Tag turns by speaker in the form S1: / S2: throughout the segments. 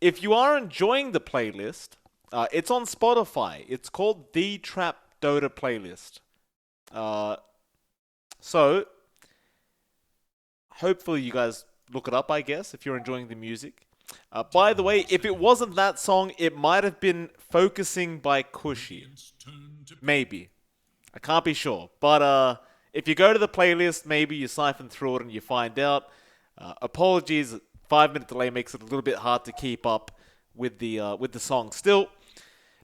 S1: If you are enjoying the playlist, it's on Spotify. It's called The Trap Dota Playlist. Uh, so, hopefully you guys look it up, I guess, if you're enjoying the music. By the way, if it wasn't that song, it might have been Focusing by Cushy. Maybe. I can't be sure. But if you go to the playlist, maybe you siphon through it and you find out. Apologies, 5 minute delay makes it a little bit hard to keep up with the song. Still,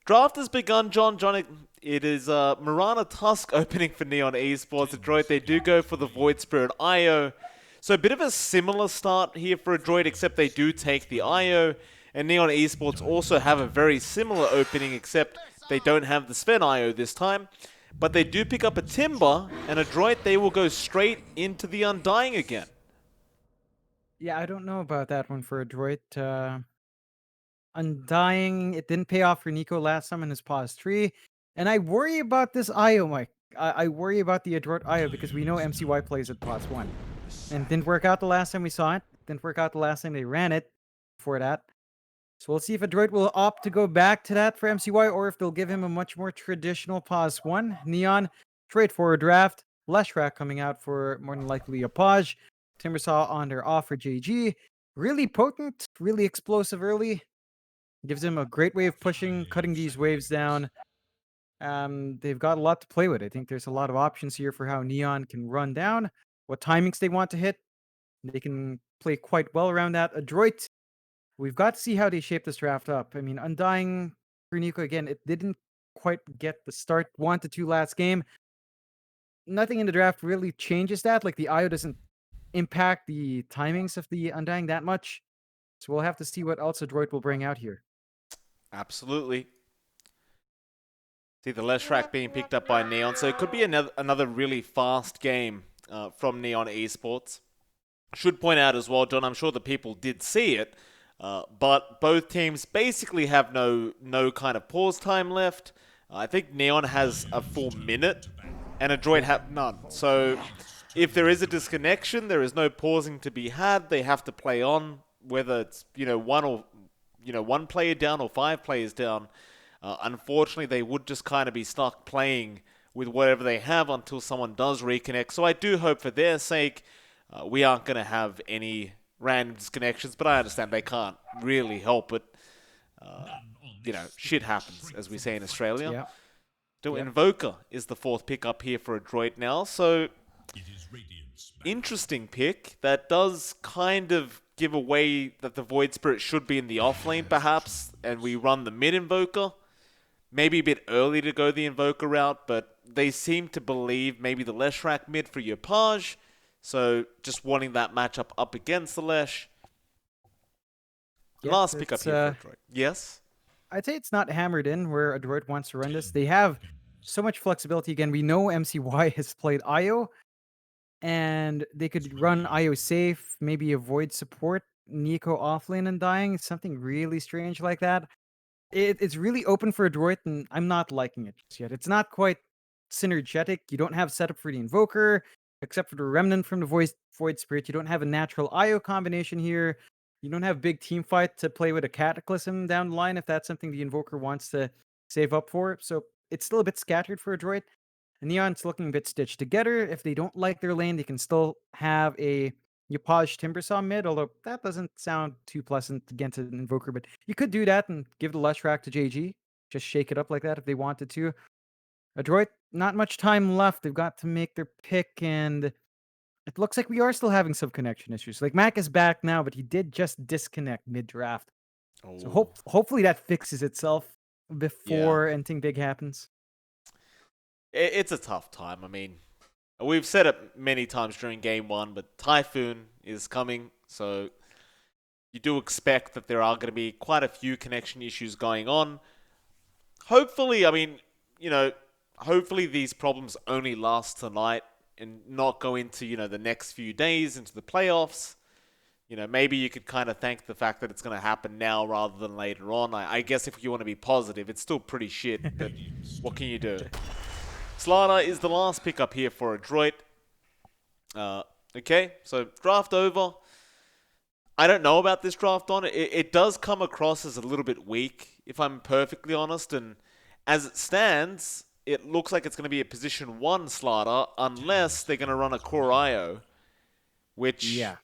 S1: draft has begun, John. It is Marana Tusk opening for Neon Esports. Adroit, they do go for the Void Spirit IO. So a bit of a similar start here for Adroit, except they do take the IO. And Neon Esports also have a very similar opening, except they don't have the Sven IO this time. But they do pick up a Timber, and Adroit, they will go straight into the Undying again.
S2: Yeah, I don't know about that one for Adroit. Undying, it didn't pay off for Nico last time in his pause 3. And I worry about this IO, Mike. I worry about the Adroit IO because we know MCY plays at pause 1. And it didn't work out the last time we saw it. Didn't work out the last time they ran it before that. So we'll see if Adroit will opt to go back to that for MCY or if they'll give him a much more traditional pause 1. Neon, straightforward draft. Leshrac coming out for more than likely a pause. Timbersaw on their off for JG. Really potent, really explosive early. Gives him a great way of pushing, cutting these waves down. They've got a lot to play with. I think there's a lot of options here for how Neon can run down, what timings they want to hit. They can play quite well around that. Adroit, we've got to see how they shape this draft up. I mean, Undying for Nico, again, it didn't quite get the start 1-2 last game. Nothing in the draft really changes that. Like, the IO doesn't impact the timings of the Undying that much. So we'll have to see what else Adroit will bring out here.
S1: Absolutely. See the Leshrac being picked up by Neon, so it could be another really fast game from Neon Esports. Should point out as well, John, I'm sure the people did see it, but both teams basically have no kind of pause time left. I think Neon has a full minute, and Adroit have none. So if there is a disconnection, there is no pausing to be had. They have to play on, whether it's one player down or 5 players down. Unfortunately, they would just kind of be stuck playing with whatever they have until someone does reconnect. So I do hope for their sake we aren't going to have any random disconnections, but I understand they can't really help it. Shit happens, as we say in Australia.
S2: Yeah.
S1: So
S2: Yep.
S1: Invoker is the 4th pick up here for Adroit now. So interesting pick that does kind of give away that the Void Spirit should be in the off lane perhaps, and we run the mid Invoker. Maybe a bit early to go the Invoker route, but they seem to believe maybe the Leshrac mid for your Page. So just wanting that matchup up against the Lesh.
S2: Yeah,
S1: Last pick up here for Adroit. Yes?
S2: I'd say it's not hammered in where Adroit wants to run this. They have so much flexibility. Again, we know MCY has played IO, and they could run IO safe, maybe avoid support, Nico offlane and dying, something really strange like that. It's really open for Adroit, and I'm not liking it just yet. It's not quite synergetic. You don't have setup for the Invoker, except for the Remnant from the Void Spirit. You don't have a natural IO combination here. You don't have big team fight to play with a Cataclysm down the line if that's something the Invoker wants to save up for. So it's still a bit scattered for Adroit. And Neon's looking a bit stitched together. If they don't like their lane, they can still have a Yupaj Timbersaw mid, although that doesn't sound too pleasant against an Invoker. But you could do that and give the Leshrac to JG. Just shake it up like that if they wanted to. Adroit, not much time left. They've got to make their pick, and it looks like we are still having some connection issues. Like, Mac is back now, but he did just disconnect mid-draft. So
S1: Oh,
S2: hopefully that fixes itself
S1: yeah.
S2: before anything big happens.
S1: It's a tough time. I mean, we've said it many times during game 1, but Typhoon is coming, so you do expect that there are going to be quite a few connection issues going on. Hopefully, I mean, hopefully these problems only last tonight and not go into, the next few days into the playoffs. Maybe you could kind of thank the fact that it's going to happen now rather than later on. I guess if you want to be positive, it's still pretty shit, but what can you do? Slana is the last pickup here for Adroit. Okay, so draft over. I don't know about this draft on it. It does come across as a little bit weak, if I'm perfectly honest. And as it stands, it looks like it's going to be a position 1 Slardar, unless they're going to run a core IO, which...
S2: Yeah.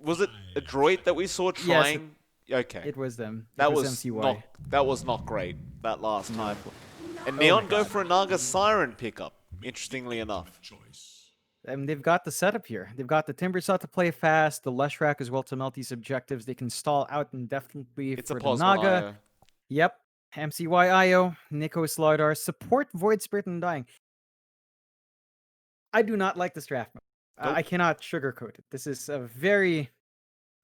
S1: Was it Adroit that we saw trying?
S2: Yes,
S1: okay.
S2: it was them.
S1: That
S2: was
S1: was
S2: MCY.
S1: not great that last time. And
S2: Oh
S1: Neon
S2: my
S1: go
S2: God.
S1: for a Naga Siren pickup, interestingly enough.
S2: And they've got the setup here. They've got the Timbersaw to play fast, the Leshrac as well to melt these objectives. They can stall out indefinitely
S1: It's a
S2: for the
S1: pos 1
S2: Naga.
S1: IO.
S2: Yep. MCY IO, Nico Slardar, support Void Spirit and Dying. I do not like this draft mode.
S1: Nope.
S2: I cannot sugarcoat it. This is a very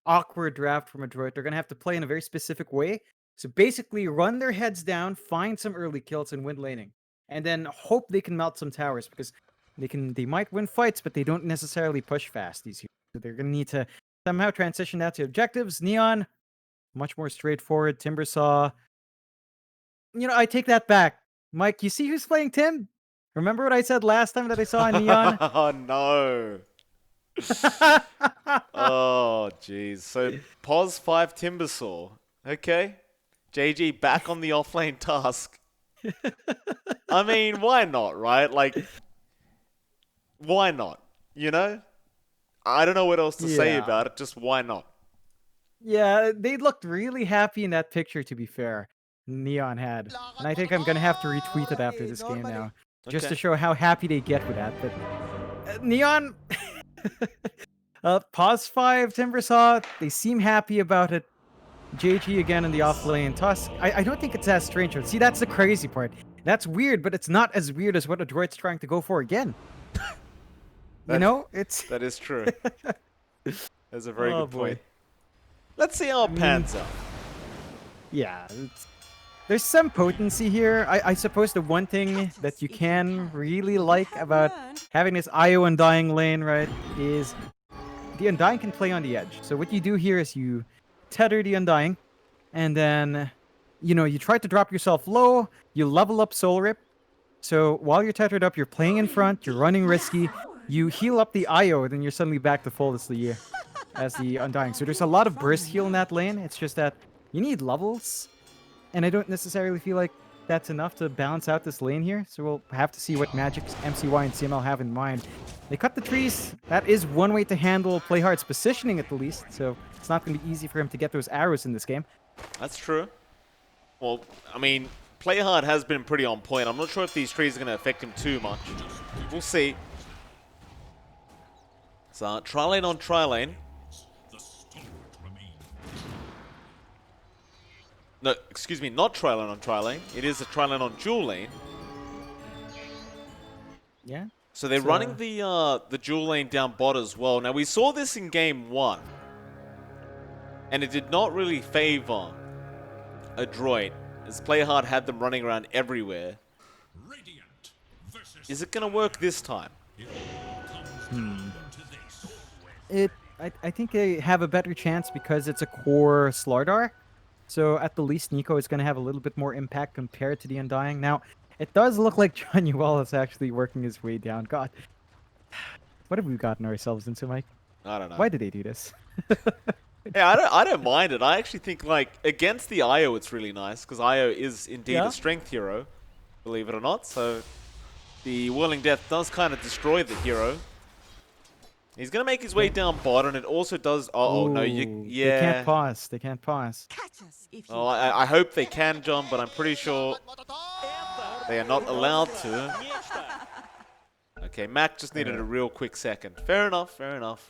S2: awkward draft from Adroit. They're going to have to play in a very specific way. So basically, run their heads down, find some early kills, and win laning. And then hope they can melt some towers, because they might win fights, but they don't necessarily push fast, these heroes. So they're going to need to somehow transition that to objectives. Neon, much more straightforward. Timbersaw. You know, I take that back. Mike, you see who's playing Tim? Remember what I said last time that I saw in Neon?
S1: Oh, no. Oh, jeez. So, pos 5 Timbersaw. Okay. JG back on the offlane task. I mean, why not, right? Like, why not? You know? I don't know what else to say
S2: Yeah.
S1: about it. Just why not?
S2: Yeah, they looked really happy in that picture, to be fair. Neon had. And I think I'm going to have to retweet it after this game now. Just to
S1: Okay.
S2: show how happy they get with that. But Neon... pause 5, Timbersaw, they seem happy about it. JG again in the off lane. Tusk, I don't think it's as strange. See, that's the crazy part. That's weird, but it's not as weird as what Adroit's trying to go for again. You know, it's...
S1: That is true. That's a very
S2: Oh,
S1: good point.
S2: boy.
S1: Let's see how it pans out.
S2: Yeah, there's some potency here. I suppose the one thing that you can really like about having this IO Undying lane, right, is the Undying can play on the edge. So what you do here is you tether the Undying, and then, you know, you try to drop yourself low, you level up Soul Rip. So while you're tethered up, you're playing in front, you're running risky, you heal up the IO, then you're suddenly back to full as the Undying. So there's a lot of burst heal in that lane. It's just that you need levels, and I don't necessarily feel like that's enough to balance out this lane here. So we'll have to see what Magic's MCY and CML have in mind. They cut the trees. That is one way to handle Playhard's positioning at the least. So it's not going to be easy for him to get those arrows in this game.
S1: That's true. Well, I mean, Playhard has been pretty on point. I'm not sure if these trees are going to affect him too much. We'll see. So, tri-lane on tri-lane. No, excuse me, not tri-lane on tri-lane. It is a tri-lane on dual lane.
S2: Yeah.
S1: So they're running the dual lane down bot as well. Now, we saw this in game 1. And it did not really favor Adroit, as Playhard had them running around everywhere. Is it going to work this time?
S2: I think they have a better chance because it's a core Slardar. So at the least, Nico is going to have a little bit more impact compared to the Undying. Now, it does look like John Yuval is actually working his way down. God, what have we gotten ourselves into, Mike?
S1: I don't know.
S2: Why did they do this?
S1: Yeah, I don't mind it. I actually think, like, against the IO, it's really nice, because IO is indeed a strength hero, believe it or not. So the Whirling Death does kind of destroy the hero. He's going to make his way down bot, and it also does... Oh, no, yeah.
S2: They can't pause. They can't pause.
S1: Oh, I hope they can, John, but I'm pretty sure they are not allowed to. Okay, Mac just needed a real quick second. Fair enough, fair enough.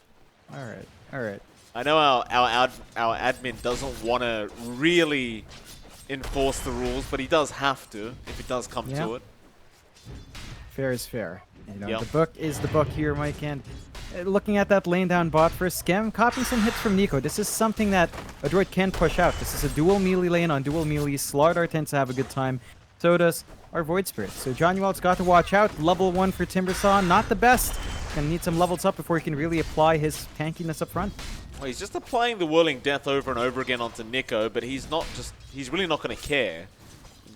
S2: All right, all right.
S1: I know our admin doesn't want to really enforce the rules, but he does have to if it does come to it.
S2: Fair is fair. You know,
S1: Yep.
S2: the book is the book here, Mike. And looking at that lane down bot for Schem, copying some hits from Nico. This is something that Adroit can push out. This is a dual melee lane on dual melee. Slardar tends to have a good time. So does our Void Spirit. So John Yuval's got to watch out. Level 1 for Timbersaw. Not the best. Gonna need some levels up before he can really apply his tankiness up front.
S1: Well, he's just applying the Whirling Death over and over again onto Nico, but he's really not going to care.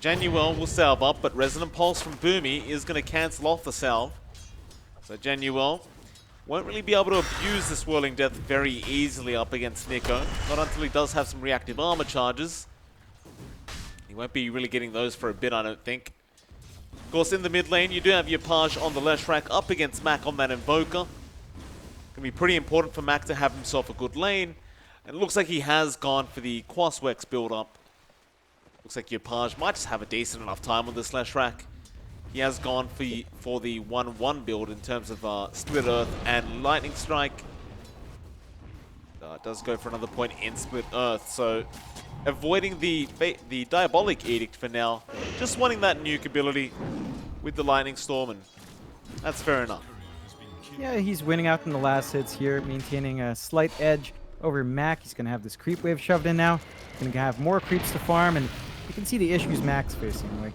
S1: Januel will salve up, but Resonant Pulse from Boomy is going to cancel off the salve. So Januel won't really be able to abuse this Whirling Death very easily up against Nico. Not until he does have some reactive armor charges. He won't be really getting those for a bit, I don't think. Of course, in the mid lane, you do have your Page on the Leshrac up against Mac on that Invoker. Gonna be pretty important for Mac to have himself a good lane. And it looks like he has gone for the Quaswex build-up. Looks like your Page might just have a decent enough time on this Leshrac. He has gone for the 1-1 build in terms of Split Earth and Lightning Strike. It does go for another point in Split Earth, so avoiding the Diabolic Edict for now. Just wanting that nuke ability with the Lightning Storm, and that's fair enough.
S2: Yeah, he's winning out in the last hits here, maintaining a slight edge over Mac. He's going to have this creep wave shoved in now. He's going to have more creeps to farm, and you can see the issues Mac's facing. Like,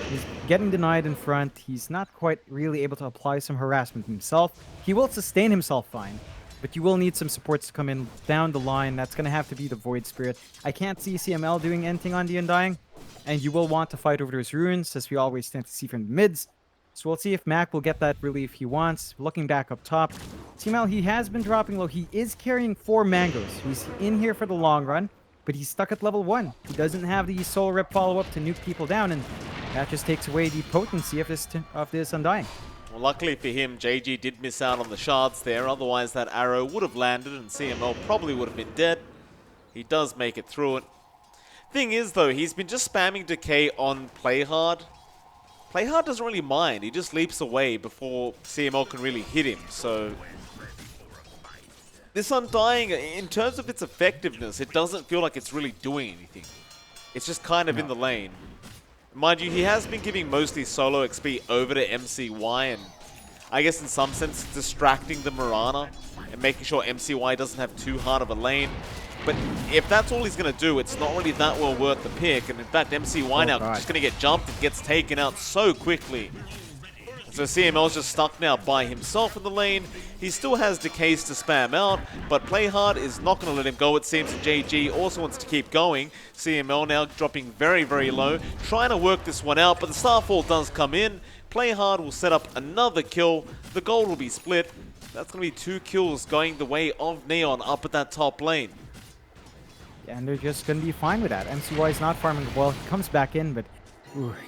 S2: he's getting denied in front. He's not quite really able to apply some harassment himself. He will sustain himself fine, but you will need some supports to come in down the line. That's going to have to be the Void Spirit. I can't see CML doing anything on the Undying, and you will want to fight over those runes, as we always tend to see from the mids. So we'll see if Mac will get that relief he wants. Looking back up top, CML, he has been dropping low. He is carrying 4 mangoes. He's in here for the long run, but he's stuck at level 1. He doesn't have the soul rip follow-up to nuke people down, and that just takes away the potency of this Undying.
S1: Well, luckily for him, JG did miss out on the shards there. Otherwise, that arrow would have landed and CML probably would have been dead. He does make it through it. Thing is, though, he's been just spamming Decay on Playhard. Playhard doesn't really mind. He just leaps away before CML can really hit him. So this Undying, in terms of its effectiveness, it doesn't feel like it's really doing anything. It's just kind of in the lane. Mind you, he has been giving mostly solo XP over to MCY, and I guess in some sense distracting the Mirana and making sure MCY doesn't have too hard of a lane. But if that's all he's going to do, it's not really that well worth the pick. And in fact, MCY now just going to get jumped and gets taken out so quickly. So CML's just stuck now by himself in the lane. He still has decays to spam out, but Playhard is not going to let him go. It seems that JG also wants to keep going. CML now dropping very, very low, trying to work this one out, but the Starfall does come in. Playhard will set up another kill. The gold will be split. That's going to be 2 kills going the way of Neon up at that top lane.
S2: Yeah, and they're just going to be fine with that. MCY is not farming well. He comes back in, but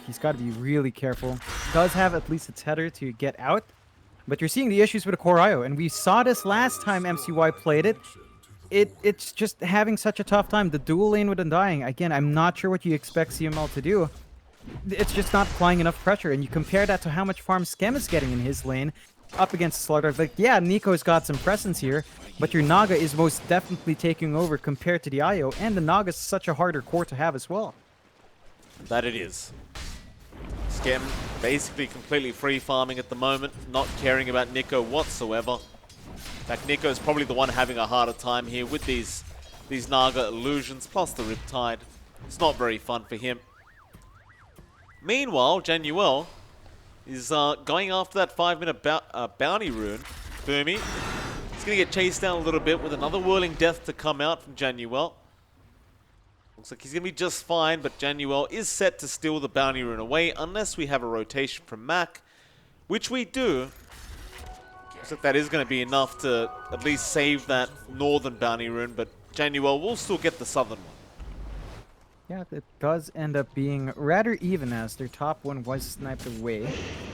S2: he's got to be really careful. He does have at least a tether to get out, but you're seeing the issues with the core IO, and we saw this last time MCY played it. It's just having such a tough time. The dual lane with Undying, again, I'm not sure what you expect CML to do. It's just not applying enough pressure, and you compare that to how much farm Skem is getting in his lane up against Slaughter. Like, yeah, Nico's got some presence here, but your Naga is most definitely taking over compared to the IO, and the Naga's such a harder core to have as well.
S1: That it is. Skem basically completely free farming at the moment, not caring about Nico whatsoever. In fact, Nico's probably the one having a harder time here with these Naga illusions, plus the Riptide. It's not very fun for him. Meanwhile, Januel is going after that 5-minute bounty rune. Boomy. He's going to get chased down a little bit with another Whirling Death to come out from Januel. Looks like he's going to be just fine, but Januel is set to steal the bounty rune away unless we have a rotation from Mac, which we do. Looks like that is going to be enough to at least save that northern bounty rune, but Januel will still get the southern one.
S2: Yeah, it does end up being rather even, as their top one was sniped away.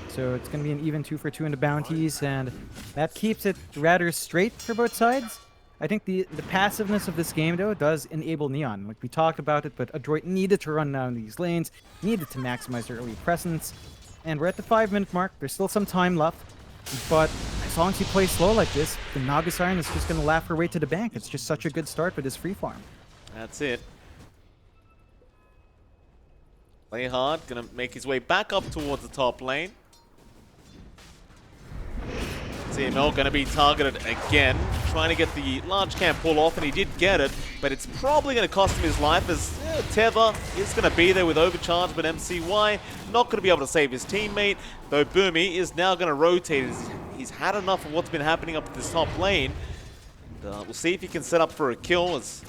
S2: So it's going to be an even 2 for 2 in the bounties, and that keeps it rather straight for both sides. I think the passiveness of this game, though, does enable Neon. Like, we talked about it, but Adroit needed to run down these lanes, needed to maximize their early presence. And we're at the 5-minute mark. There's still some time left. But as long as you play slow like this, the Naga Siren is just going to laugh her way to the bank. It's just such a good start with this free farm.
S1: That's it. Play hard, gonna make his way back up towards the top lane. CML gonna be targeted again, trying to get the large camp pull off, and he did get it, but it's probably gonna cost him his life as Tether is gonna be there with overcharge, but MCY not gonna be able to save his teammate, though Boomy is now gonna rotate. He's had enough of what's been happening up at this top lane. And, we'll see if he can set up for a kill, as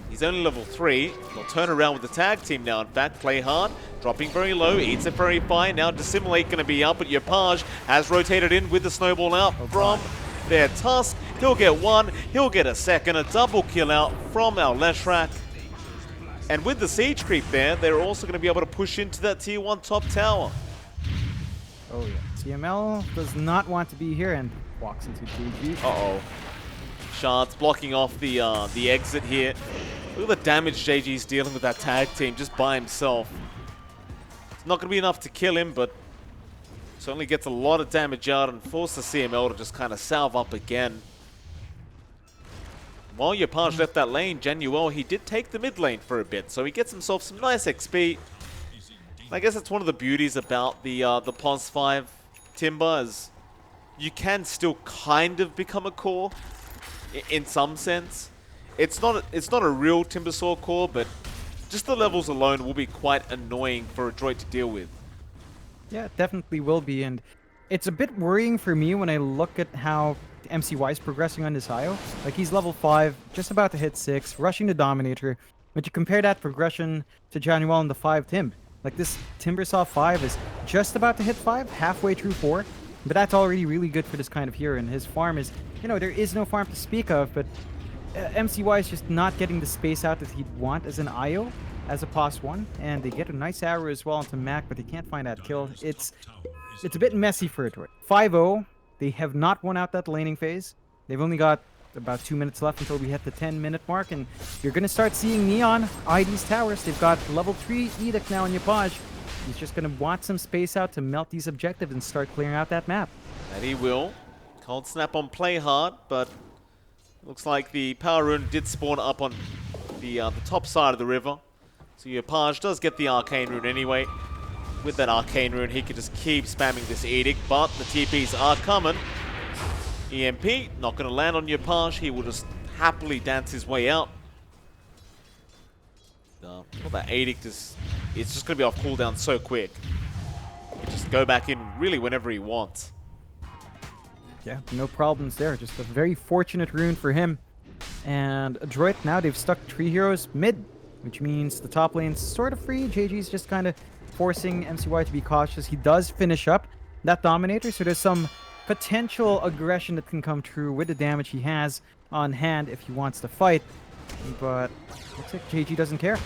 S1: he's He's only level 3. They'll turn around with the tag team now. In fact, play hard. Dropping very low. Eats it very fine. Now Dissimulate going to be up, but Yopaj has rotated in with the snowball out from their Tusk. He'll get one. He'll get a second. A double kill out from our Leshrak. And with the siege creep there, they're also going to be able to push into that tier 1 top tower.
S2: Oh yeah. CML does not want to be here and walks into GG.
S1: Uh-oh. Shards blocking off the exit here. Look at the damage JG's dealing with that tag team just by himself. It's not going to be enough to kill him, but certainly gets a lot of damage out and forces CML to just kind of salve up again. While Yopaj left that lane, Januel, he did take the mid lane for a bit, so he gets himself some nice XP. I guess that's one of the beauties about the POS 5 Timber, is you can still kind of become a core in some sense. It's not a real Timbersaw core, but just the levels alone will be quite annoying for Adroit to deal with.
S2: Yeah, it definitely will be, and it's a bit worrying for me when I look at how MCY is progressing on this IO. Like, he's level 5, just about to hit 6, rushing the Dominator. But you compare that progression to Januel and the 5 Timb. Like, this Timbersaw 5 is just about to hit 5, halfway through 4. But that's already really good for this kind of hero, and his farm is, you know, there is no farm to speak of, but MCY is just not getting the space out that he'd want as an IO, as a POS 1, and they get a nice arrow as well into Mac, but they can't find that kill. It's a bit messy for Adroit. 5-0, they have not won out that laning phase. They've only got about 2 minutes left until we hit the 10-minute mark, and you're going to start seeing Neon eye these towers. They've got level 3 Edict now on Yopaj. He's just going to want some space out to melt these objectives and start clearing out that map.
S1: And he will. Cold Snap on play hard, but looks like the Power Rune did spawn up on the top side of the river. So Yopaj does get the Arcane Rune anyway. With that Arcane Rune, he can just keep spamming this Edict, but the TPs are coming. EMP, not going to land on Yopaj. He will just happily dance his way out. Well, that Edict is... It's just going to be off cooldown so quick. He can just go back in really whenever he wants.
S2: Yeah, no problems there. Just a very fortunate rune for him. And Adroit, now they've stuck 3 heroes mid, which means the top lane's sort of free. JG's just kind of forcing MCY to be cautious. He does finish up that Dominator, so there's some potential aggression that can come true with the damage he has on hand if he wants to fight. But looks like JG doesn't care.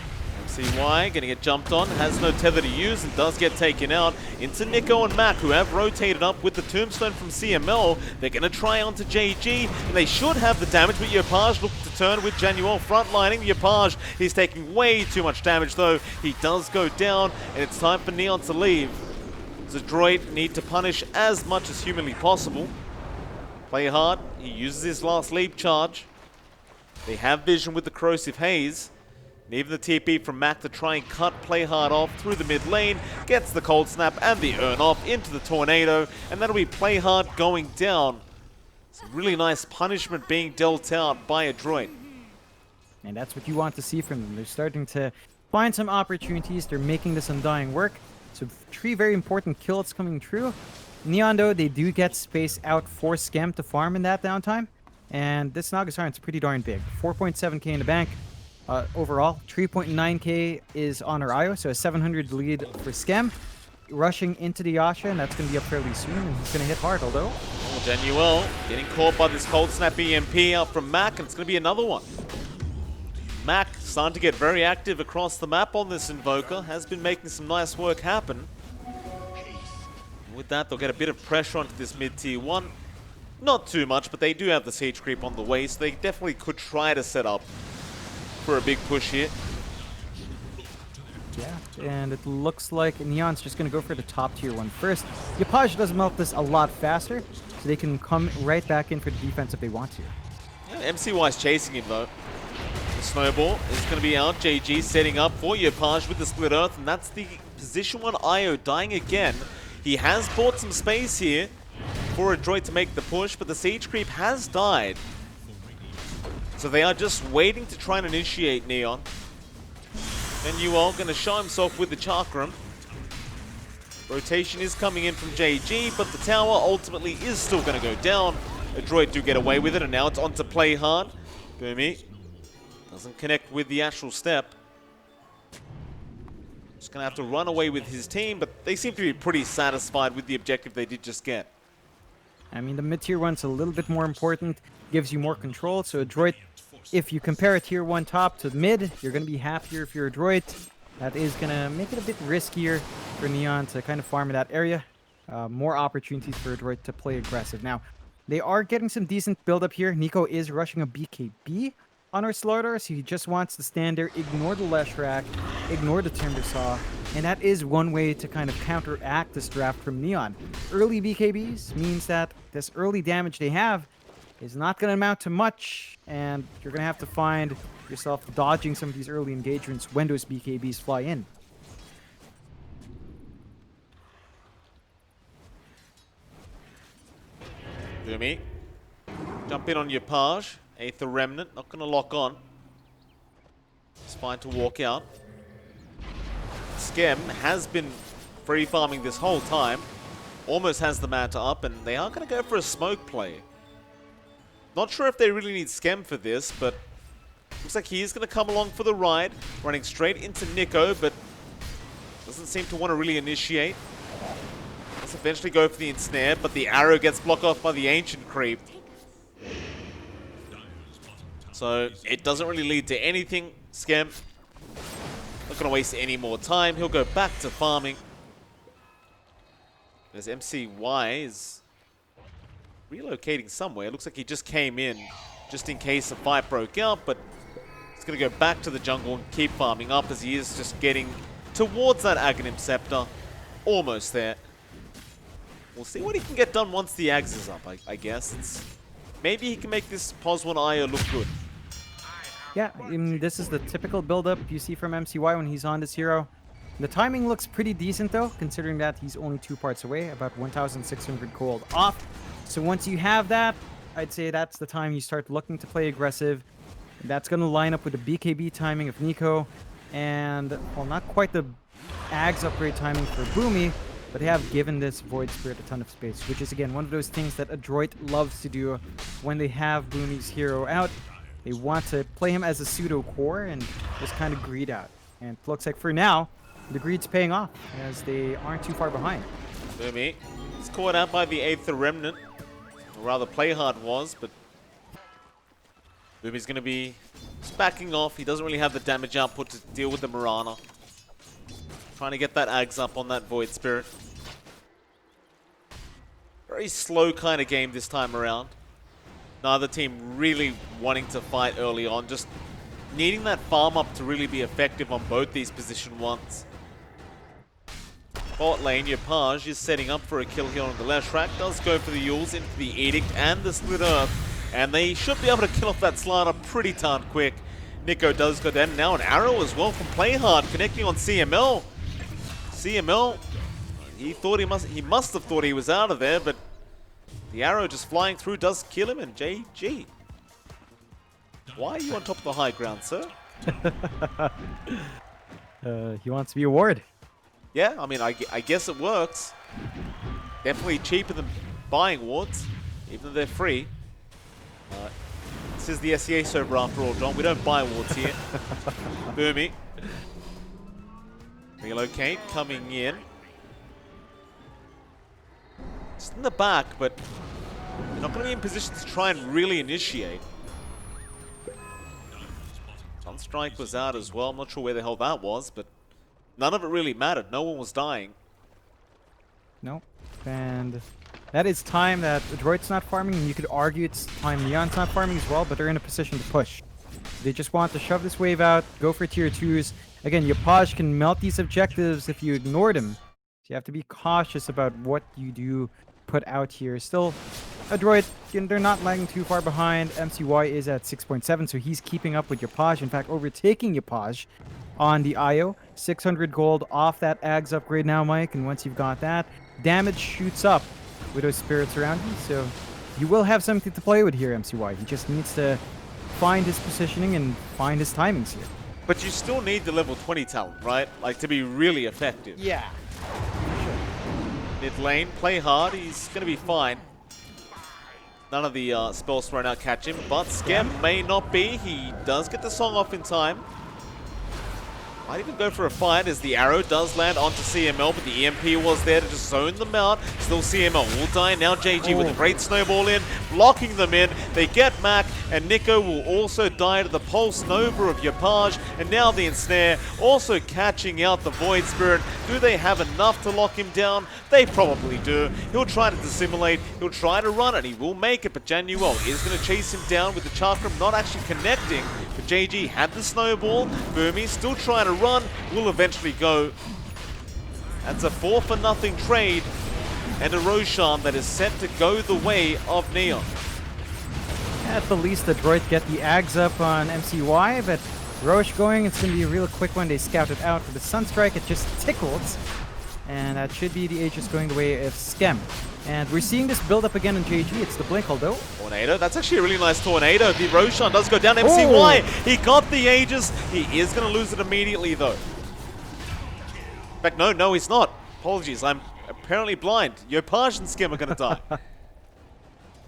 S1: MCY gonna get jumped on, has no tether to use, and does get taken out into Nico and Mac, who have rotated up with the Tombstone from CML. They're gonna try onto JG, and they should have the damage, but Yopaj looks to turn with Januel frontlining. Yopaj, he's taking way too much damage though. He does go down, and it's time for Neon to leave. Adroit need to punish as much as humanly possible. Play hard, he uses his last leap charge. They have vision with the Corrosive Haze. And even the TP from Mac to try and cut play hard off through the mid lane, gets the Cold Snap and the Earn off into the Tornado, and that'll be play hard going down. Some really nice punishment being dealt out by Adroit.
S2: And that's what you want to see from them. They're starting to find some opportunities. They're making this Undying work. So 3 very important kills coming true. Neon, though, they do get space out for Scam to farm in that downtime. And this Nagas Iron's pretty darn big. 4.7k in the bank. Overall, 3.9k is on our IO, so a 700 lead for Scam. Rushing into the Yasha, and that's going to be up fairly soon, and he's going to hit hard, although...
S1: Oh, Januel getting caught by this Cold Snap EMP out from Mac, and it's going to be another one. Mac starting to get very active across the map on this Invoker, has been making some nice work happen. With that, they'll get a bit of pressure onto this mid-tier 1. Not too much, but they do have the siege creep on the way, so they definitely could try to set up for a big push here.
S2: Yeah, and it looks like Neon's just going to go for the top tier 1 first. Yopaj does melt this a lot faster, so they can come right back in for the defense if they want to.
S1: Yeah, MCY's chasing him though. The snowball is going to be out. JG setting up for Yopaj with the Split Earth, and that's the position 1 IO dying again. He has bought some space here for Adroit to make the push, but the siege creep has died. So they are just waiting to try and initiate Neon. Then Yuol going to show himself with the Chakram. Rotation is coming in from JG, but the tower ultimately is still going to go down. Adroit do get away with it, and now it's on to play hard. Boomy Doesn't connect with the actual step. Just going to have to run away with his team, but they seem to be pretty satisfied with the objective they did just get.
S2: I mean, the mid-tier one's a little bit more important, gives you more control. So Adroit, if you compare a tier 1 top to mid, you're going to be happier if you're Adroit. That is going to make it a bit riskier for Neon to kind of farm in that area. More opportunities for Adroit to play aggressive. Now, they are getting some decent build-up here. Nico is rushing a BKB on our Slaughter, so he just wants to stand there, ignore the Leshrac, ignore the Timber Saw, and that is one way to kind of counteract this draft from Neon. Early BKBs means that this early damage they have is not going to amount to much, and you're going to have to find yourself dodging some of these early engagements when those BKBs fly in.
S1: Boomy, jump in on your Page. Aether Remnant, not going to lock on. It's fine to walk out. Skem has been free farming this whole time. Almost has the Manta up, and they are going to go for a smoke play. Not sure if they really need Skem for this, but looks like he is going to come along for the ride. Running straight into Nico, but doesn't seem to want to really initiate. Let's eventually go for the ensnare, but the arrow gets blocked off by the Ancient Creep. So it doesn't really lead to anything. Skem, not going to waste any more time. He'll go back to farming. As MCY is relocating somewhere. Looks like he just came in just in case a fight broke out, but he's going to go back to the jungle and keep farming up as he is just getting towards that Aghanim Scepter. Almost there. We'll see what he can get done once the Ags is up, I guess. Maybe he can make this POS1 IO look good.
S2: Yeah, I mean, this is the typical build-up you see from MCY when he's on this hero. The timing looks pretty decent, though, considering that he's only 2 parts away, about 1,600 gold off. So once you have that, I'd say that's the time you start looking to play aggressive. That's going to line up with the BKB timing of Nico, and, well, not quite the Ags upgrade timing for Boomy, but they have given this Void Spirit a ton of space, which is, again, one of those things that Adroit loves to do when they have Boomy's hero out. They want to play him as a pseudo core and just kind of greed out. And it looks like for now, the greed's paying off as they aren't too far behind.
S1: Boomy is caught out by the Aether Remnant. Or rather, Playhard was, but Boomy's going to be just backing off. He doesn't really have the damage output to deal with the Mirana. Trying to get that Ags up on that Void Spirit. Very slow kind of game this time around. Neither team really wanting to fight early on, just needing that farm up to really be effective on both these position ones. Bot lane, your Page is setting up for a kill here on the Leshrac. Does go for the Yules into the Edict and the Split Earth, and they should be able to kill off that Slider pretty darn quick. Nico does go down. Now an arrow as well from Playhard, connecting on CML. CML, he must have thought he was out of there, but the arrow just flying through does kill him, and JG. Why are you on top of the high ground, sir?
S2: He wants to be a ward.
S1: Yeah, I mean, I guess it works. Definitely cheaper than buying wards, even though they're free. This is the SEA server after all, John. We don't buy wards here. Boomy. Relocate, coming in. Just in the back, but they're not going to be in position to try and really initiate. Sunstrike was out as well. I'm not sure where the hell that was, but none of it really mattered. No one was dying.
S2: Nope. And that is time that Adroit's not farming, and you could argue it's time Neon's not farming as well, but they're in a position to push. They just want to shove this wave out, go for tier 2s. Again, your Page can melt these objectives if you ignore them. So you have to be cautious about what you do put out here. Still, Adroit, they're not lagging too far behind. MCY is at 6.7, so he's keeping up with your Page. In fact, overtaking your Page on the IO. 600 gold off that Ags upgrade now, Mike. And once you've got that, damage shoots up with those spirits around you. So you will have something to play with here, MCY. He just needs to find his positioning and find his timings here.
S1: But you still need the level 20 talent, right? Like, to be really effective.
S2: Yeah.
S1: Mid lane, play hard. He's going to be fine. None of the spells thrown out catch him, but Skem may not be. He does get the song off in time. Might even go for a fight as the arrow does land onto CML, but the EMP was there to just zone them out. Still CML will die. Now JG with a great snowball in, blocking them in. They get Mac, and Nico will also die to the Pulse Nova of Yopaj. And now the Ensnare also catching out the Void Spirit. Do they have enough to lock him down? They probably do. He'll try to dissimulate, he'll try to run it, he will make it, but Januel is going to chase him down with the Chakram not actually connecting. But JG had the snowball. Boomy still trying to run, will eventually go. That's a 4-for-0 trade, and a Roshan that is set to go the way of Neon.
S2: At the least, Adroit get the Ags up on MCY, but Roche going, it's going to be a real quick one. They scout it out for the Sunstrike, it just tickles. And that should be the Aegis going the way of Skem. And we're seeing this build up again in JG. It's the Blink, although.
S1: Tornado, that's actually a really nice Tornado. The Roshan does go down. MCY, he got the Aegis. He is going to lose it immediately, though. In fact, no, he's not. Apologies, I'm apparently blind. Yopaj and Skem are going to die.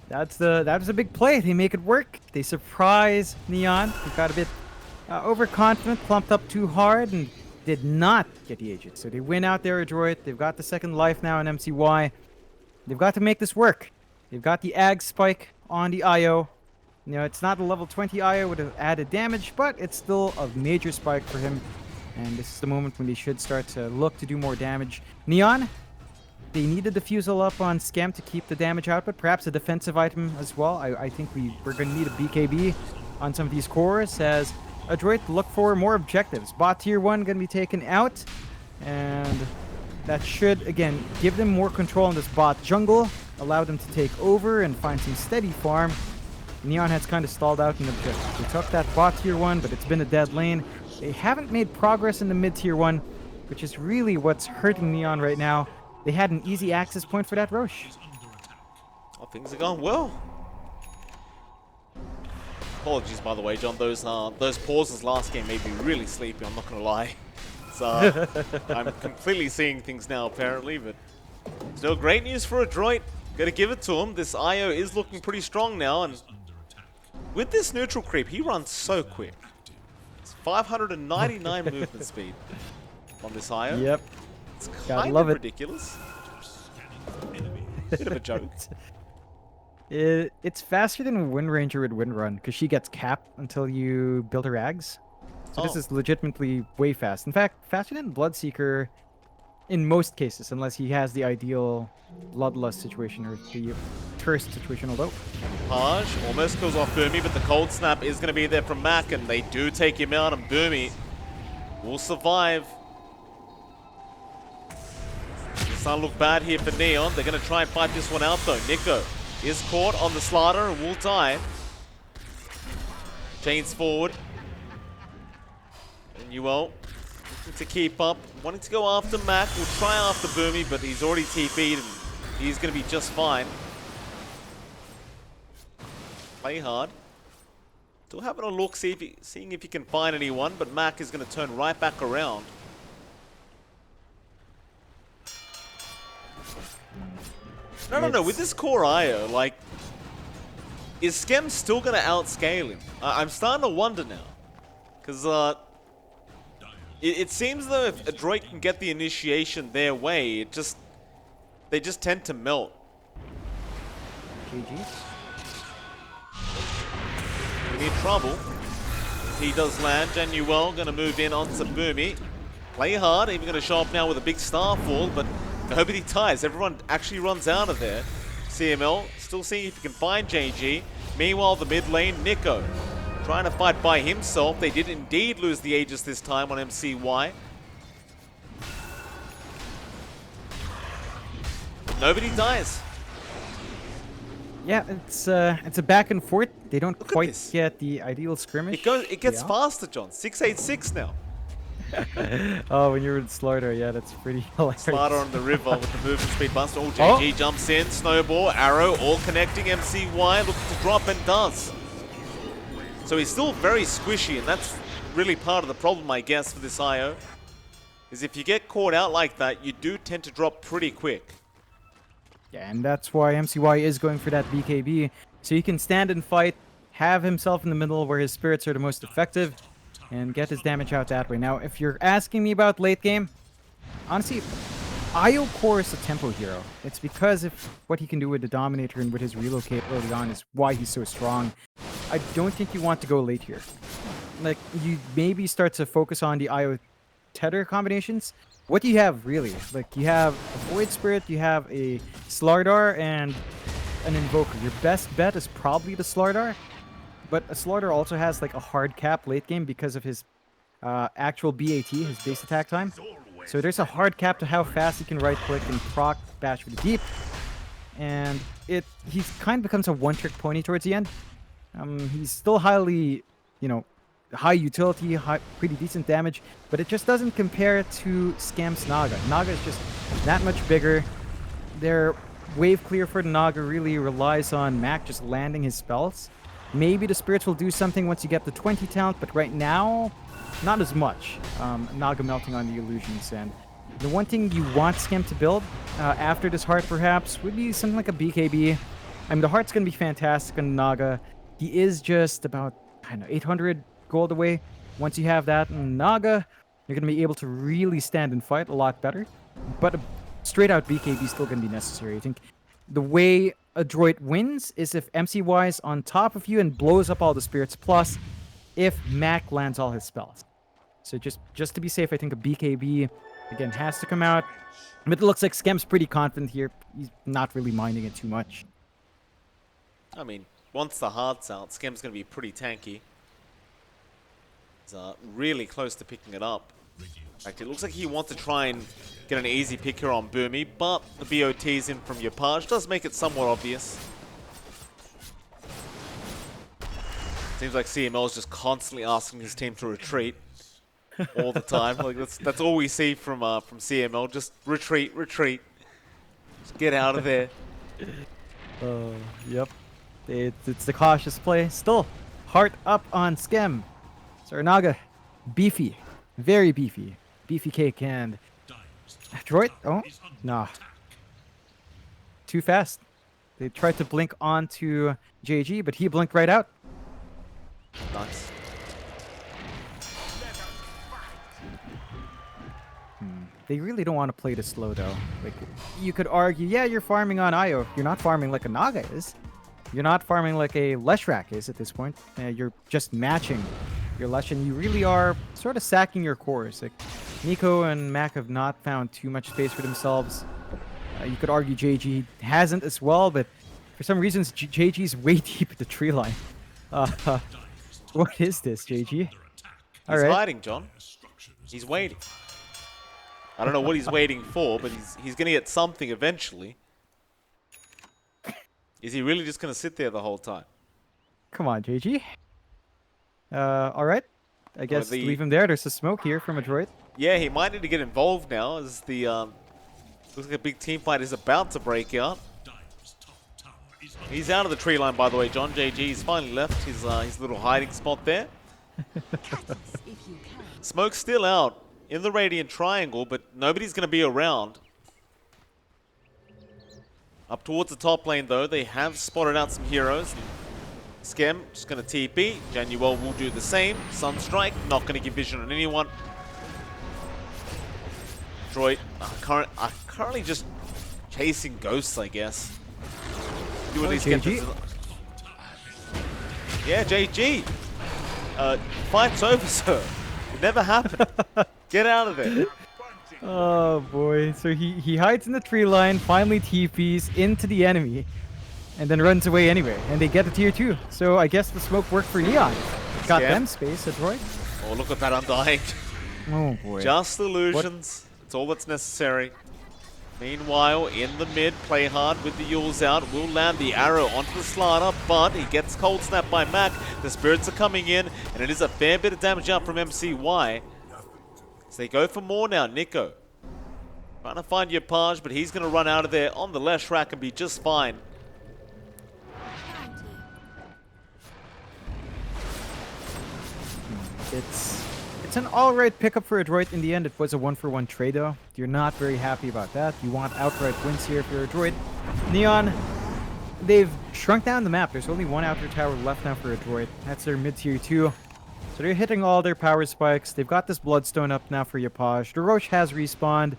S2: That was a big play. They make it work. They surprise Neon. They got a bit overconfident, clumped up too hard, and did not get the Aegis. So they win out there, Adroit. They've got the second life now in MCY. They've got to make this work. They've got the Ag spike on the IO. You know, it's not a level 20 IO with added damage, but it's still a major spike for him. And this is the moment when they should start to look to do more damage. Neon, they need a defusal up on Skem to keep the damage output. Perhaps a defensive item as well. I think we're going to need a BKB on some of these cores as Adroit look for more objectives. Bot tier 1 going to be taken out. And that should, again, give them more control in this bot jungle. Allow them to take over and find some steady farm. Neon has kind of stalled out in the objective. They took that bot tier 1, but it's been a dead lane. They haven't made progress in the mid tier 1, which is really what's hurting Neon right now. They had an easy access point for that Roche.
S1: Oh, things are going well. Apologies, by the way, John. Those pauses last game made me really sleepy, I'm not going to lie. So, I'm completely seeing things now, apparently, but still great news for Adroit. Gotta give it to him. This IO is looking pretty strong now, and with this neutral creep, he runs so quick. It's 599 movement speed on this IO.
S2: Yep.
S1: It's kind of ridiculous. Bit of a joke.
S2: It's faster than Wind Ranger with Wind Run, because she gets capped until you build her Ags. So this is legitimately way fast. In fact, faster than Bloodseeker in most cases, unless he has the ideal Bloodlust situation or the Thirst situation, although.
S1: Paj almost kills off Boomy, but the Cold Snap is going to be there from Mac, and they do take him out, and Boomy will survive. It's not look bad here for Neon. They're going to try and fight this one out, though. Nico is caught on the slider and will die. Chains forward. And Yuel looking to keep up. Wanting to go after Mac. Will try after Boomy, but he's already TP'd and he's going to be just fine. Play hard. Still having a look, seeing if he can find anyone, but Mac is going to turn right back around. No. With this core IO, like, is Skem still going to outscale him? I'm starting to wonder now. Because it seems though if Adroit can get the initiation their way, they just tend to melt.
S2: GG.
S1: We need trouble. He does land. Januel going to move in onto Boomy. Play hard, even going to show up now with a big starfall, but nobody ties. Everyone actually runs out of there. CML still seeing if he can find JG. Meanwhile, the mid lane, Nico trying to fight by himself. They did indeed lose the Aegis this time on MCY. Nobody dies.
S2: Yeah, it's a back and forth. They don't
S1: Look
S2: quite get the ideal skirmish.
S1: It gets faster, John. 686 now.
S2: Oh, when you're in Slaughter, yeah, that's pretty hilarious.
S1: Slaughter on the river with the movement speed buster. Oh, JG jumps in, snowball, arrow, all connecting. MCY looking to drop and does. So he's still very squishy, and that's really part of the problem, I guess, for this IO. Is if you get caught out like that, you do tend to drop pretty quick.
S2: Yeah, and that's why MCY is going for that BKB. So he can stand and fight, have himself in the middle where his spirits are the most effective, and get his damage out that way. Now, if you're asking me about late game, honestly, Io Core is a tempo hero. It's because of what he can do with the Dominator and with his relocate early on is why he's so strong. I don't think you want to go late here. Like, you maybe start to focus on the Io Tether combinations. What do you have, really? Like, you have a Void Spirit, you have a Slardar, and an Invoker. Your best bet is probably the Slardar, but a Slardar also has, like, a hard cap late game because of his actual BAT, his base attack time. So there's a hard cap to how fast he can right-click and proc Bash for the Deep. And he kind of becomes a one-trick pony towards the end. He's still highly, high utility, pretty decent damage, but it just doesn't compare to Scam's Naga. Naga is just that much bigger. Their wave clear for the Naga really relies on Mac just landing his spells. Maybe the Spirits will do something once you get the 20 talent, but right now, not as much. Naga melting on the illusions, and the one thing you want Scam to build after this heart perhaps would be something like a BKB. I mean, the heart's going to be fantastic on Naga. He is just about, 800 gold away. Once you have that in Naga, you're going to be able to really stand and fight a lot better. But a straight out BKB is still going to be necessary. I think the way Adroit wins is if MCY's on top of you and blows up all the spirits, plus if Mac lands all his spells. So just to be safe, I think a BKB, again, has to come out. But it looks like Skem's pretty confident here. He's not really minding it too much.
S1: I mean, once the heart's out, Skem's going to be pretty tanky. He's really close to picking it up. In fact, it looks like he wants to try and get an easy pick here on Boomy, but the BOTs in from Yapaj does make it somewhat obvious. Seems like CML is just constantly asking his team to retreat all the time. Like that's all we see from CML. Just retreat, retreat. Just get out of there.
S2: Yep. It's the cautious play. Still, heart up on Skem. Saranaga, beefy, very beefy. Beefy cake and Adroit. Oh, nah. Too fast. They tried to blink onto JG, but he blinked right out.
S1: Nice.
S2: They really don't want to play this slow, though. Like, you could argue, yeah, you're farming on Io. You're not farming like a Naga is. You're not farming like a Leshrac is at this point. You're just matching your Lesh, and you really are sort of sacking your cores. Like, Nico and Mac have not found too much space for themselves. You could argue JG hasn't as well, but for some reasons, JG's way deep at the tree line. What is this, JG?
S1: He's hiding, John. He's waiting. I don't know what he's waiting for, but he's going to get something eventually. Is he really just going to sit there the whole time?
S2: Come on, JG. All right. I guess leave him there. There's a smoke here from Adroit.
S1: Yeah, he might need to get involved now as the looks like a big team fight is about to break out. He's out of the tree line, by the way, John. JG's finally left his little hiding spot there. Smoke's still out in the Radiant Triangle, but nobody's going to be around. Up towards the top lane, though, they have spotted out some heroes. Skem just going to TP. Januel will do the same. Sunstrike, not going to give vision on anyone. Adroit currently just chasing ghosts, I guess.
S2: JG?
S1: Yeah, JG. Fight's over, sir. It never happened. Get out of there.
S2: Oh boy. So he hides in the tree line, finally TPs into the enemy, and then runs away anyway. And they get a tier 2. So I guess the smoke worked for Neon. Got them space, Adroit.
S1: Oh, look at that undying.
S2: Oh boy.
S1: Just illusions. It's all that's necessary. Meanwhile, in the mid, play hard with the Yules out. Will land the arrow onto the slider, but he gets cold snapped by Mac. The spirits are coming in, and it is a fair bit of damage out from MCY. So they go for more now. Nico trying to find Yapaj, but he's going to run out of there on the Leshrac and be just fine.
S2: It's an alright pickup for Adroit in the end. It was a 1-for-1 trade though. You're not very happy about that. You want outright wins here if you're Adroit. Neon, they've shrunk down the map. There's only one outer tower left now for Adroit. That's their mid-tier 2. So they're hitting all their power spikes. They've got this Bloodstone up now for Yapaj. The Roche has respawned.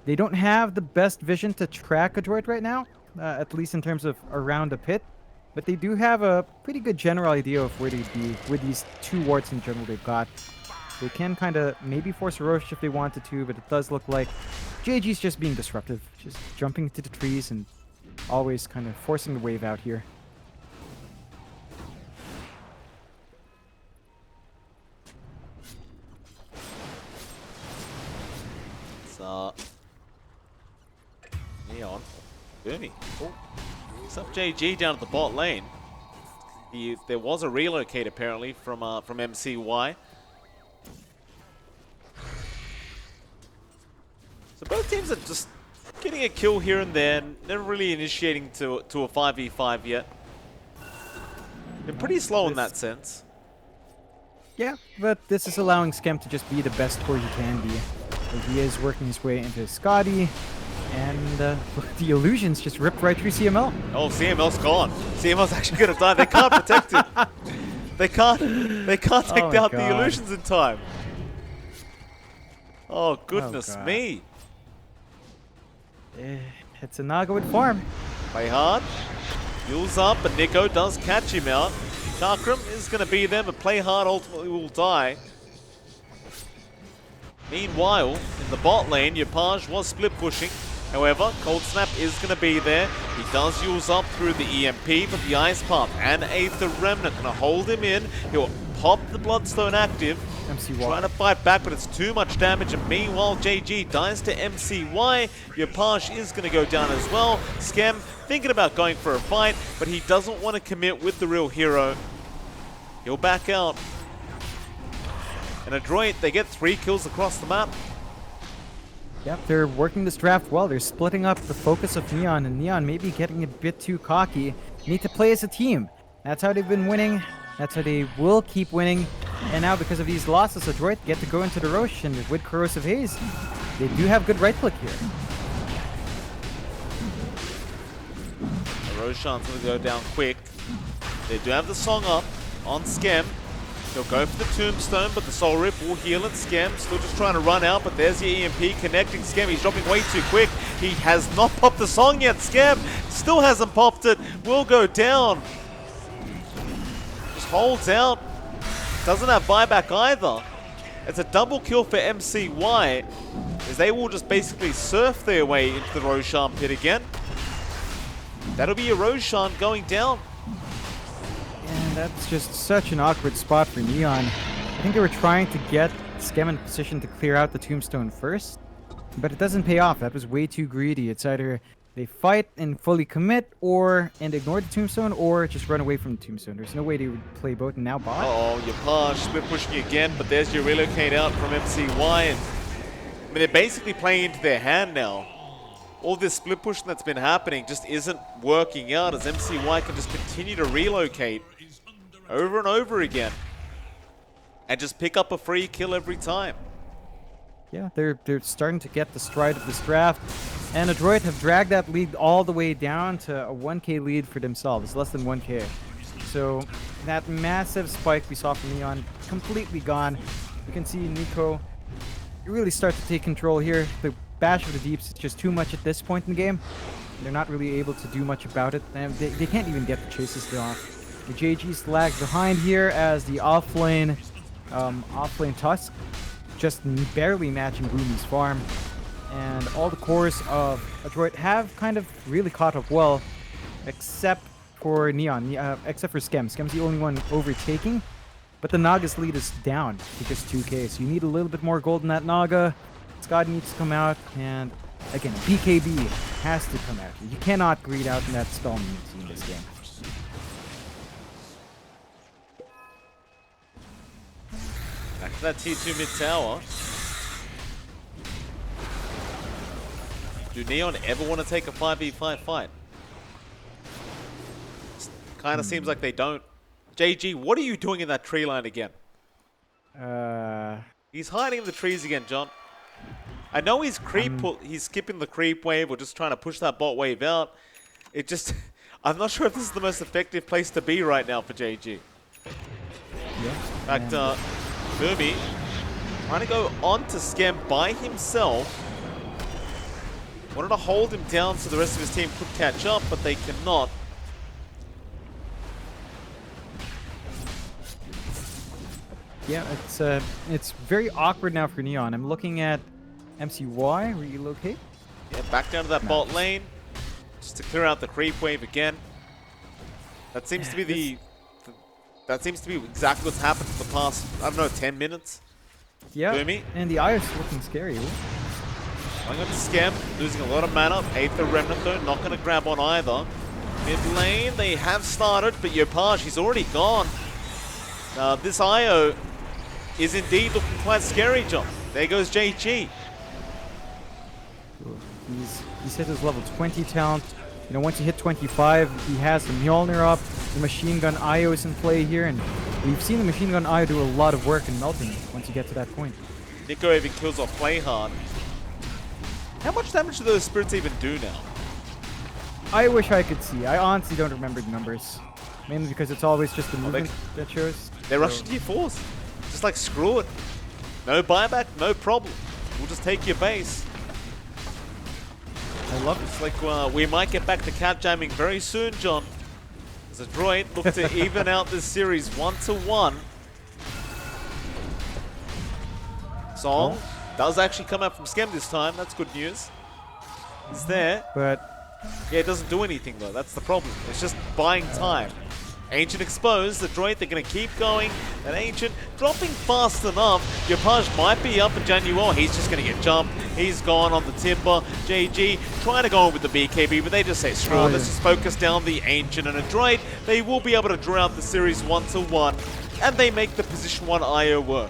S2: They don't have the best vision to track Adroit right now, at least in terms of around the pit. But they do have a pretty good general idea of where they'd be with these 2 wards in general they've got. They can kind of maybe force a Roche if they wanted to, but it does look like JG's just being disruptive. Just jumping into the trees and always kind of forcing the wave out here.
S1: So, Neon, Boomy. Oh, it's up JG down at the bot lane. There was a relocate apparently from MCY. So both teams are just getting a kill here and there, never really initiating to a 5v5 yet. They're pretty slow in that sense.
S2: Yeah, but this is allowing Skem to just be the best core he can be. He is working his way into Scotty, and the illusions just ripped right through CML.
S1: Oh, CML's gone. CML's actually gonna die. They can't protect him. They can't take out the illusions in time. Oh goodness me.
S2: It's a Naga with farm.
S1: Play hard. Fuels up, but Nico does catch him out. Chakram is going to be there, but play hard ultimately will die. Meanwhile, in the bot lane, Yapaj was split pushing. However, Cold Snap is going to be there. He does use up through the EMP, but the Ice Path and Aether Remnant going to hold him in. He'll pop the Bloodstone active.
S2: MCY.
S1: Trying to fight back, but it's too much damage. And meanwhile, JG dies to MCY. Yapaj is going to go down as well. Skem thinking about going for a fight, but he doesn't want to commit with the real hero. He'll back out. And Adroit, they get 3 kills across the map.
S2: Yep, they're working this draft well. They're splitting up the focus of Neon, and Neon may be getting a bit too cocky. Need to play as a team. That's how they've been winning. That's how they will keep winning. And now, because of these losses, Adroit get to go into the Roche, and with Corrosive Haze, they do have good right click here.
S1: The Roshan's going to go down quick. They do have the song up on Skem. He'll go for the Tombstone, but the Soul Rip will heal it. Skem still just trying to run out, but there's the EMP connecting Skem. He's dropping way too quick. He has not popped the song yet. Skem still hasn't popped it. Will go down. Just holds out. Doesn't have buyback either. It's a double kill for MCY, as they will just basically surf their way into the Roshan pit again. That'll be a Roshan going down.
S2: And that's just such an awkward spot for Neon. I think they were trying to get Skem in position to clear out the Tombstone first, but it doesn't pay off. That was way too greedy. It's either they fight and fully commit, and ignore the Tombstone, or just run away from the Tombstone. There's no way they would play both, and now bot.
S1: Uh-oh, Yapaj split pushing again, but there's your relocate out from MCY, and I mean, they're basically playing into their hand now. All this split pushing that's been happening just isn't working out, as MCY can just continue to relocate over and over again and just pick up a free kill every time.
S2: Yeah, they're starting to get the stride of this draft, and Adroit have dragged that lead all the way down to a 1k lead for themselves, less than 1k. So that massive spike we saw from Neon, completely gone. You can see Nico really start to take control here. The Bash of the Deeps is just too much at this point in the game. They're not really able to do much about it, and they can't even get the chases off. The JG's lag behind here as the offlane Tusk just barely matching Boomy's farm. And all the cores of Adroit have kind of really caught up well, except for Neon, except for Skem. Skem's the only one overtaking, but the Naga's lead is down to just 2k, so you need a little bit more gold in that Naga. Scott needs to come out, and again, BKB has to come out. You cannot greed out in that spell immunity in this game.
S1: Back to that tier 2 mid tower. Do Neon ever want to take a 5v5 fight? Kind of seems like they don't. JG, what are you doing in that tree line again? He's hiding in the trees again, John. I know he's skipping the creep wave or just trying to push that bot wave out. It just, I'm not sure if this is the most effective place to be right now for JG.
S2: Yeah.
S1: In fact, Fumi trying to go on to Scam by himself. Wanted to hold him down so the rest of his team could catch up, but they cannot.
S2: Yeah, it's very awkward now for Neon. I'm looking at MCY, relocate.
S1: Yeah, back down to that bot lane, just to clear out the creep wave again. That seems to be that seems to be exactly what's happened for the past, I don't know, 10 minutes.
S2: Yeah,
S1: Fumi
S2: and the Eye is looking scary.
S1: going on to Scam, losing a lot of mana. 8th the Remnant though, not going to grab on either. Mid lane, they have started, but Yopaj, he's already gone. This IO is indeed looking quite scary, John. There goes JG.
S2: He's hit his level 20 talent. You know, once you hit 25, he has the Mjolnir up. The machine gun IO is in play here, and we've seen the machine gun IO do a lot of work in melting once you get to that point.
S1: Nico even kills off Playhard. How much damage do those spirits even do now?
S2: I wish I could see. I honestly don't remember the numbers. Mainly because it's always just the movement that shows.
S1: They're rushing to your force. Just like, screw it. No buyback, no problem. We'll just take your base.
S2: I love it.
S1: It's like we might get back to cat jamming very soon, John. As Adroit look to even out this series 1-1. Song does actually come out from Scam this time. That's good news. It's there.
S2: But
S1: yeah, it doesn't do anything though. That's the problem. It's just buying time. Ancient exposed. Adroit, they're going to keep going. And Ancient dropping fast enough. Yopaj might be up in Januar. He's just going to get jumped. He's gone on the Timber. JG trying to go in with the BKB, but they just say, screw it. Let's just focus down the Ancient and Adroit. They will be able to draw out the series 1-1. And they make the position 1 IO work.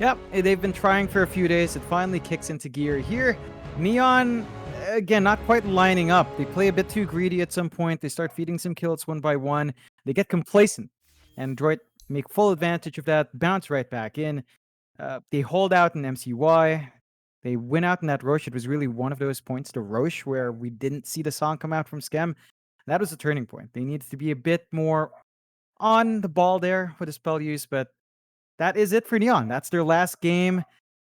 S2: yep, they've been trying for a few days. It finally kicks into gear here. Neon, again, not quite lining up. They play a bit too greedy at some point. They start feeding some kills one by one. They get complacent. And Droid make full advantage of that, bounce right back in. They hold out in MCY. They win out in that Roche. It was really one of those points, the Roche, where we didn't see the song come out from Scam. That was a turning point. They needed to be a bit more on the ball there with the spell use, but that is it for Neon. That's their last game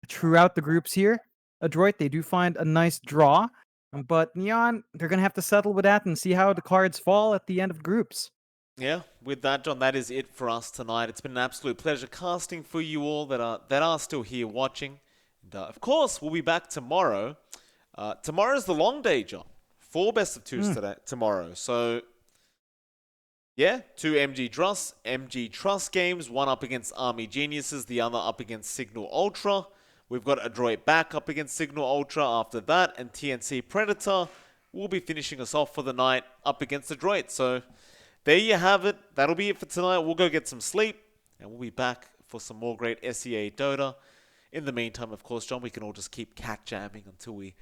S2: throughout the groups here. Adroit, they do find a nice draw, but Neon, they're going to have to settle with that and see how the cards fall at the end of groups.
S1: Yeah, with that, John, that is it for us tonight. It's been an absolute pleasure casting for you all that are still here watching. And, of course, we'll be back tomorrow. Tomorrow's the long day, John. 4 best of 2s tomorrow. So, yeah, 2 MG Trust games. One up against Army Geniuses, the other up against Signal Ultra. We've got Adroit back up against Signal Ultra after that, and TNC Predator will be finishing us off for the night up against Adroit. So there you have it. That'll be it for tonight. We'll go get some sleep, and we'll be back for some more great SEA Dota. In the meantime, of course, John, we can all just keep cat jamming until we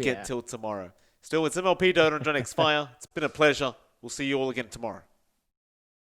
S1: get till tomorrow. Still, it's MLP Dota and JohnXFire. It's been a pleasure. We'll see you all again tomorrow.